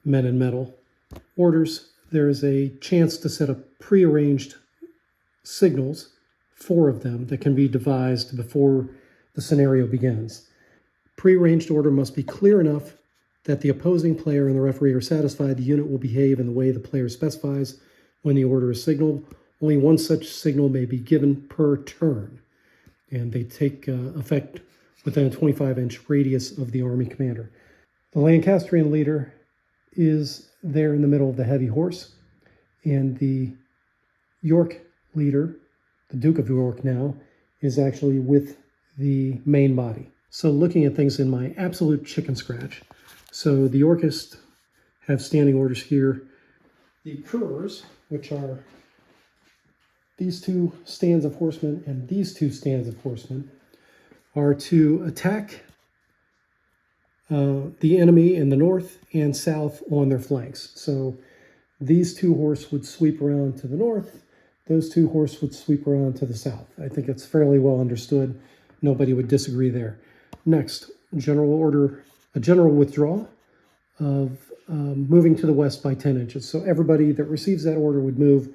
men in metal orders, there is a chance to set up prearranged signals, 4 of them, that can be devised before the scenario begins. Prearranged order must be clear enough that the opposing player and the referee are satisfied the unit will behave in the way the player specifies when the order is signaled. Only one such signal may be given per turn, and they take effect within a 25-inch radius of the army commander. The Lancastrian leader is there in the middle of the heavy horse, and the York leader, the Duke of York now, is actually with the main body. So looking at things in my absolute chicken scratch, so the Yorkists have standing orders here. The couriers, which are these 2 stands of horsemen and these 2 stands of horsemen, are to attack the enemy in the north and south on their flanks. So these 2 horse would sweep around to the north. Those 2 horse would sweep around to the south. I think it's fairly well understood. Nobody would disagree there. Next, general order, a general withdrawal of moving to the west by 10 inches. So everybody that receives that order would move,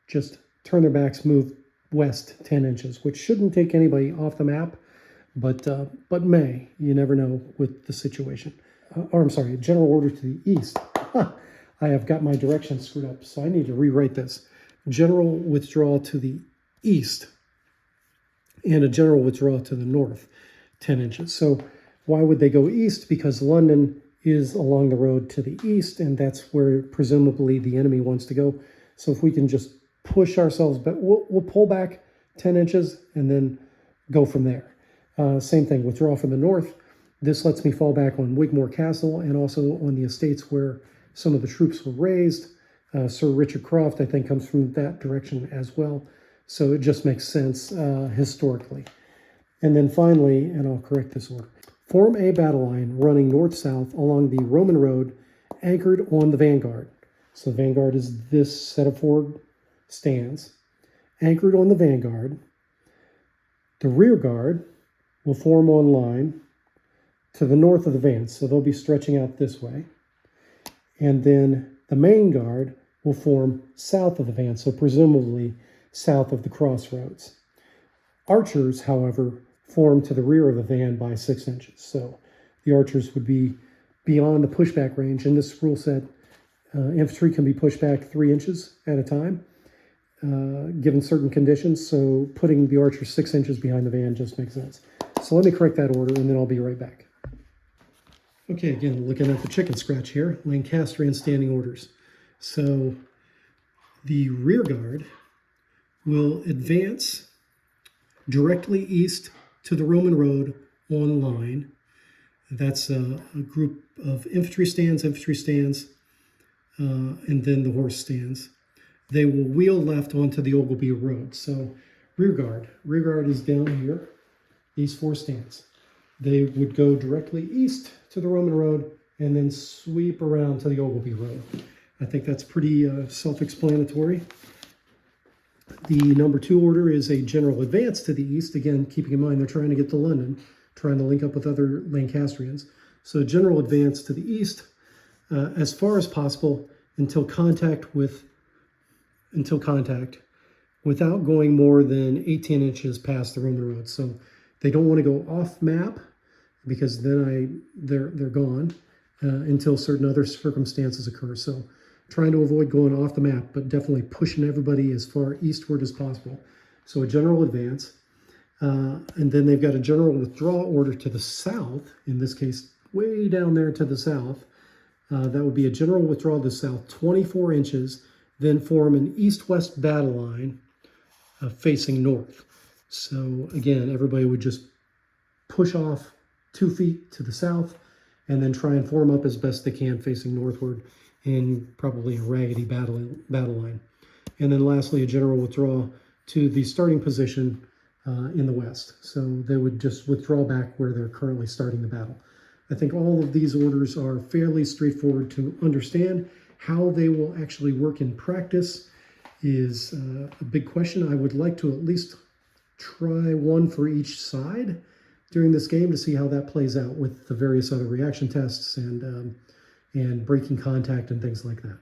just turn their backs, move west 10 inches, which shouldn't take anybody off the map, but may. You never know with the situation. General order to the east. I have got my directions screwed up, so I need to rewrite this. General withdrawal to the east and a general withdrawal to the north, 10 inches. So why would they go east? Because London is along the road to the east, and that's where presumably the enemy wants to go. So if we can just push ourselves back, we'll pull back 10 inches and then go from there. Same thing, withdraw from the north. This lets me fall back on Wigmore Castle and also on the estates where some of the troops were raised. Sir Richard Croft, I think, comes from that direction as well. So it just makes sense historically. And then finally, and I'll correct this order, form a battle line running north-south along the Roman road anchored on the vanguard. So the vanguard is this set of 4 stands. Anchored on the vanguard, the rear guard will form on line to the north of the van. So they'll be stretching out this way. And then the main guard will form south of the van, so presumably south of the crossroads. Archers, however, form to the rear of the van by 6 inches. So the archers would be beyond the pushback range. And this rule said infantry can be pushed back 3 inches at a time, given certain conditions. So putting the archers 6 inches behind the van just makes sense. So let me correct that order, and then I'll be right back. Okay, again, looking at the chicken scratch here, Lancastrian standing orders. So the rear guard will advance directly east to the Roman road on line. That's a group of infantry stands, and then the horse stands. They will wheel left onto the Ogleby road. So rear guard is down here, these 4 stands. They would go directly east to the Roman road and then sweep around to the Ogleby road. I think that's pretty self-explanatory. The number 2 order is a general advance to the east. Again, keeping in mind they're trying to get to London, trying to link up with other Lancastrians. So general advance to the east as far as possible until contact without going more than 18 inches past the Roman road. So they don't want to go off map because then they're gone until certain other circumstances occur. So trying to avoid going off the map, but definitely pushing everybody as far eastward as possible. So a general advance. And then they've got a general withdrawal order to the south, in this case, way down there to the south. That would be a general withdrawal to the south, 24 inches, then form an east-west battle line facing north. So again, everybody would just push off 2 feet to the south and then try and form up as best they can facing northward in probably a raggedy battle line. And then lastly, a general withdrawal to the starting position in the west. So they would just withdraw back where they're currently starting the battle. I think all of these orders are fairly straightforward to understand. How they will actually work in practice is a big question. I would like to at least try one for each side during this game to see how that plays out with the various other reaction tests and and breaking contact and things like that.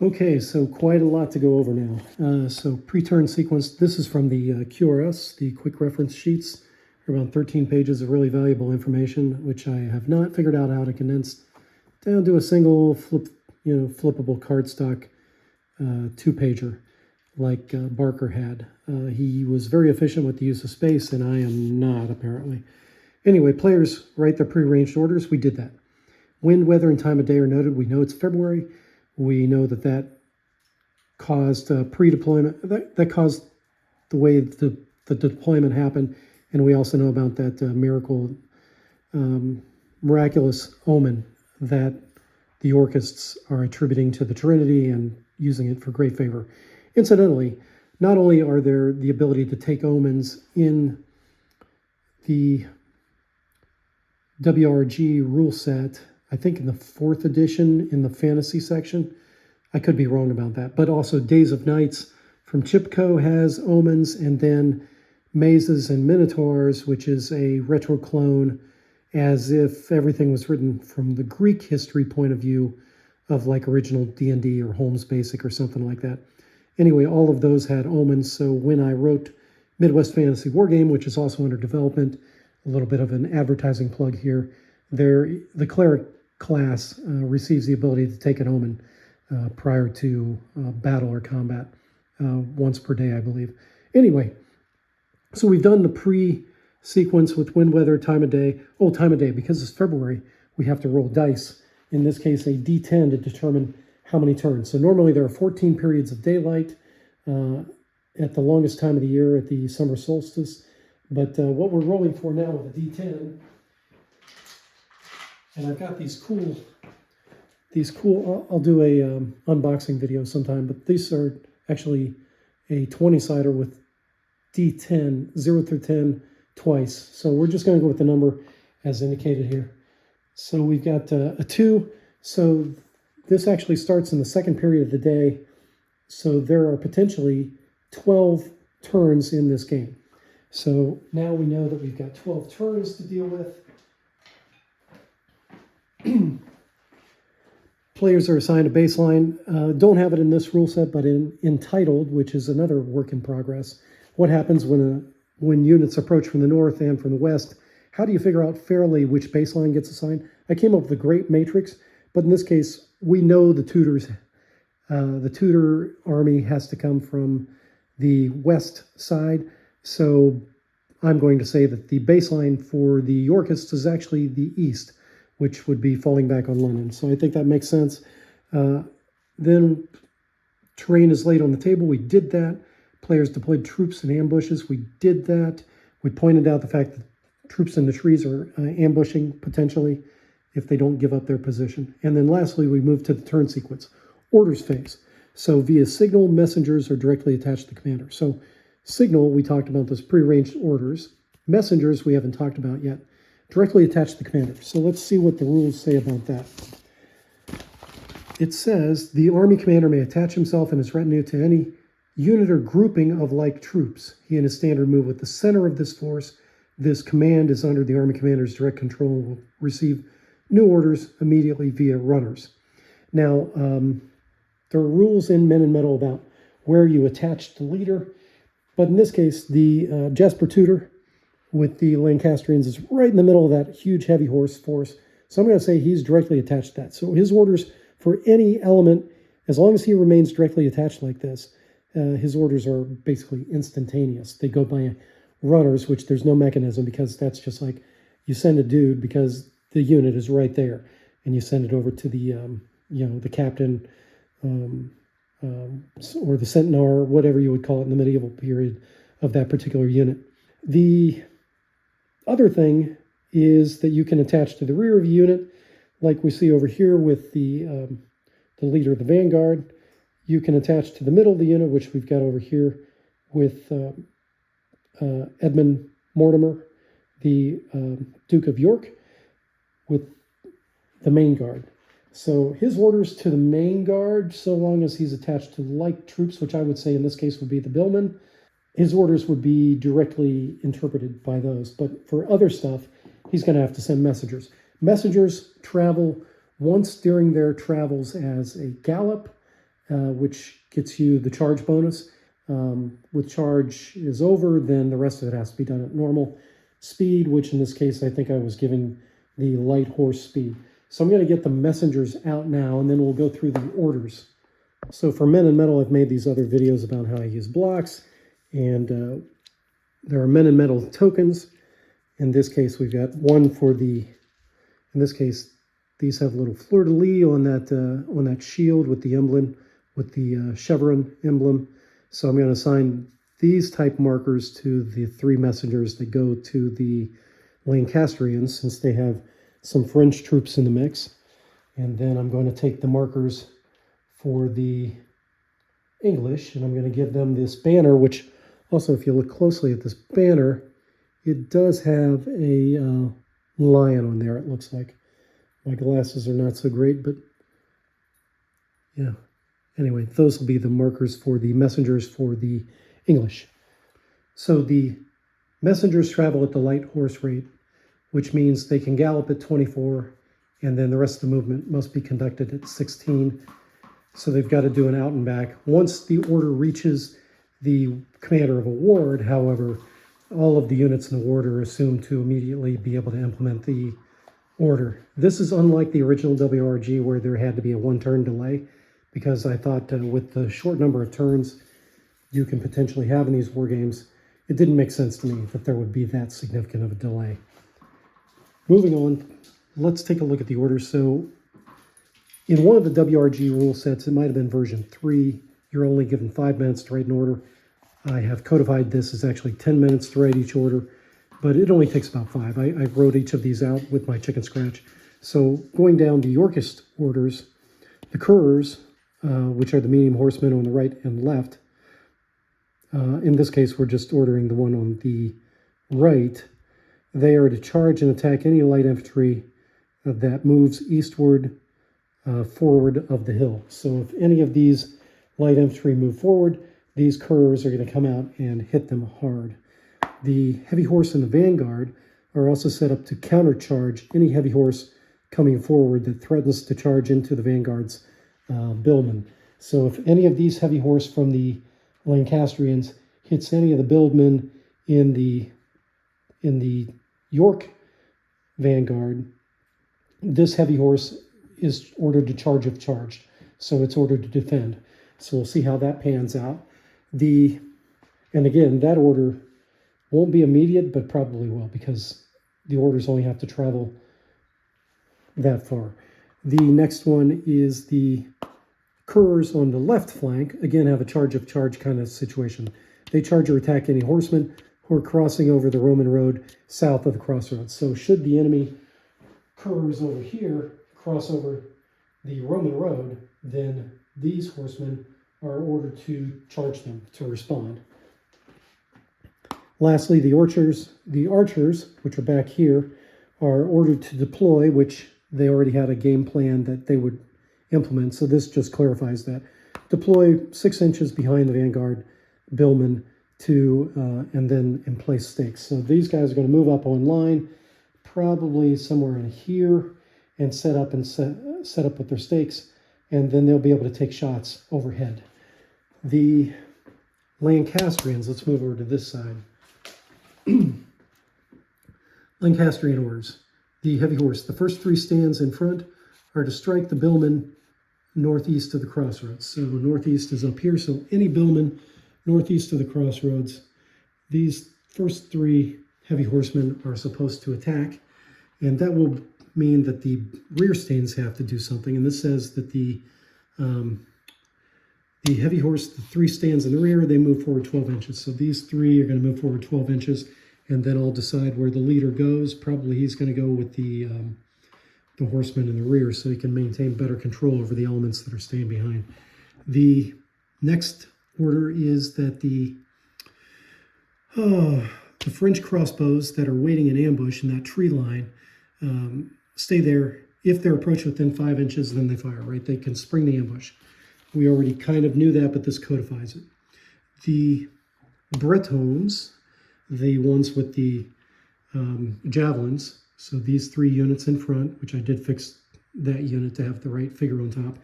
Okay, so quite a lot to go over now. So pre-turn sequence, this is from the QRS, the quick reference sheets. Around 13 pages of really valuable information, which I have not figured out how to condense down to a single flippable cardstock two-pager like Barker had. He was very efficient with the use of space, and I am not, apparently. Anyway, players write their prearranged orders. We did that. Wind, weather, and time of day are noted. We know it's February. We know that caused pre-deployment. That caused the way the deployment happened, and we also know about that miraculous omen that the Yorkists are attributing to the Trinity and using it for great favor. Incidentally, not only are there the ability to take omens in the WRG rule set, I think in the 4th edition in the fantasy section. I could be wrong about that. But also Days of Nights from Chipco has omens, and then Mazes and Minotaurs, which is a retro clone, as if everything was written from the Greek history point of view of like original D&D or Holmes Basic or something like that. Anyway, all of those had omens. So when I wrote Midwest Fantasy Wargame, which is also under development, a little bit of an advertising plug here, the cleric class receives the ability to take an omen prior to battle or combat once per day, I believe. Anyway, so we've done the pre-sequence with wind, weather, time of day. Oh, time of day, because it's February, we have to roll dice. In this case, a D10 to determine how many turns. So normally there are 14 periods of daylight at the longest time of the year at the summer solstice. But what we're rolling for now with a D10, and I've got these cool, I'll do a unboxing video sometime, but these are actually a 20-sider with D10, 0 through 10 twice. So we're just going to go with the number as indicated here. So we've got a 2. So this actually starts in the second period of the day. So there are potentially 12 turns in this game. So now we know that we've got 12 turns to deal with. Players are assigned a baseline. Don't have it in this rule set, but in Entitled, which is another work in progress. What happens when units approach from the north and from the west? How do you figure out fairly which baseline gets assigned? I came up with a great matrix, but in this case, we know the Tudor army has to come from the west side. So I'm going to say that the baseline for the Yorkists is actually the east, which would be falling back on London. So I think that makes sense. Then terrain is laid on the table. We did that. Players deployed troops and ambushes. We did that. We pointed out the fact that troops in the trees are ambushing potentially if they don't give up their position. And then lastly, we moved to the turn sequence. Orders phase. So via signal, messengers are directly attached to the commander. So signal, we talked about those prearranged orders. Messengers, we haven't talked about yet. Directly attached to the commander. So let's see what the rules say about that. It says the army commander may attach himself and his retinue to any unit or grouping of like troops. He and his standard move with the center of this force. This command is under the army commander's direct control and will receive new orders immediately via runners. Now, there are rules in Men in Metal about where you attach the leader, but in this case, the Jasper Tudor with the Lancastrians is right in the middle of that huge heavy horse force. So I'm going to say he's directly attached to that. So his orders for any element, as long as he remains directly attached like this, his orders are basically instantaneous. They go by runners, which there's no mechanism because that's just like you send a dude because the unit is right there, and you send it over to the the captain or the centaur, whatever you would call it in the medieval period of that particular unit. The other thing is that you can attach to the rear of a unit, like we see over here with the leader of the vanguard. You can attach to the middle of the unit, which we've got over here with Edmund Mortimer, the Duke of York, with the main guard. So his orders to the main guard, so long as he's attached to light troops, which I would say in this case would be the billman, his orders would be directly interpreted by those. But for other stuff, he's going to have to send messengers. Messengers travel once during their travels as a gallop, which gets you the charge bonus. With charge is over, then the rest of it has to be done at normal speed, which in this case, I think I was giving the light horse speed. So I'm going to get the messengers out now, and then we'll go through the orders. So for Men in Metal, I've made these other videos about how I use blocks, and there are Men in Metal tokens. In this case, we've got one for the, in this case, these have a little fleur-de-lis on that shield with the emblem, with the chevron emblem. So I'm going to assign these type markers to the 3 messengers that go to the Lancastrians, since they have some French troops in the mix. And then I'm going to take the markers for the English, and I'm going to give them this banner, which also, if you look closely at this banner, it does have a lion on there, it looks like. My glasses are not so great, but yeah. Anyway, those will be the markers for the messengers for the English. So the messengers travel at the light horse rate, which means they can gallop at 24, and then the rest of the movement must be conducted at 16. So they've got to do an out and back. Once the order reaches the commander of a ward, however, all of the units in the ward are assumed to immediately be able to implement the order. This is unlike the original WRG, where there had to be a 1-turn delay, because I thought with the short number of turns you can potentially have in these war games, it didn't make sense to me that there would be that significant of a delay. Moving on, let's take a look at the orders. So in one of the WRG rule sets, it might have been version 3, you're only given 5 minutes to write an order. I have codified this as actually 10 minutes to write each order, but it only takes about 5. I wrote each of these out with my chicken scratch. So going down the Yorkist orders, the Couriers, which are the medium horsemen on the right and left. In this case, we're just ordering the one on the right. They are to charge and attack any light infantry that moves eastward, forward of the hill. So if any of these light infantry move forward, these Couriers are going to come out and hit them hard. The heavy horse in the vanguard are also set up to countercharge any heavy horse coming forward that threatens to charge into the vanguard's billman. So if any of these heavy horse from the Lancastrians hits any of the billmen in the York vanguard, this heavy horse is ordered to charge if charged. So it's ordered to defend. So we'll see how that pans out. And again, that order won't be immediate, but probably will, because the orders only have to travel that far. The next one is the Couriers on the left flank, again have a charge of charge kind of situation. They charge or attack any horsemen who are crossing over the Roman road south of the crossroads. So should the enemy Couriers over here cross over the Roman road, then these horsemen are ordered to charge them, to respond. Lastly, the archers, which are back here, are ordered to deploy, which they already had a game plan that they would implement. So this just clarifies that. Deploy 6 inches behind the vanguard billman and then in place stakes. So these guys are going to move up on line, probably somewhere in here, and set up with their stakes, and then they'll be able to take shots overhead. The Lancastrians, let's move over to this side. Lancastrian orders. The heavy horse, the first 3 stands in front are to strike the billman northeast of the crossroads. So northeast is up here, so any billman northeast of the crossroads, these first 3 heavy horsemen are supposed to attack, and that will mean that the rear stands have to do something. And this says that the heavy horse, the 3 stands in the rear, they move forward 12 inches. So these 3 are going to move forward 12 inches, and then I'll decide where the leader goes. Probably he's going to go with the horseman in the rear, so he can maintain better control over the elements that are staying behind. The next order is that the French crossbows that are waiting in ambush in that tree line stay there. If they're approached within 5 inches, then they fire, right? They can spring the ambush. We already kind of knew that, but this codifies it. The Bretons, the ones with the javelins, so these 3 units in front, which I did fix that unit to have the right figure on top.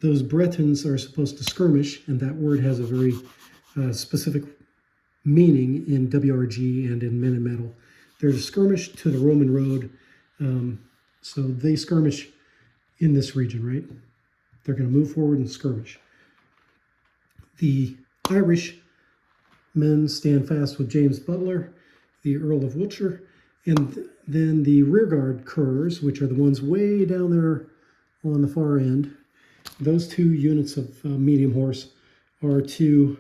Those Bretons are supposed to skirmish, and that word has a very specific meaning in WRG and in Men in Metal. There's a skirmish to the Roman road, so they skirmish in this region, right? They're going to move forward and skirmish. The Irish men stand fast with James Butler, the Earl of Wiltshire, and then the rearguard curs, which are the ones way down there on the far end. Those two units of medium horse are to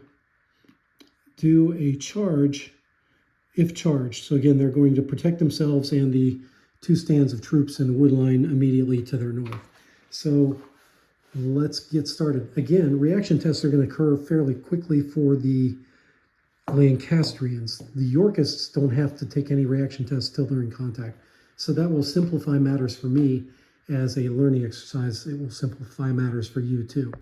do a charge if charged. So again, they're going to protect themselves and the two stands of troops in the wood line immediately to their north. So let's get started. Again, reaction tests are going to occur fairly quickly for the Lancastrians. The Yorkists don't have to take any reaction tests till they're in contact. So that will simplify matters for me as a learning exercise. It will simplify matters for you too.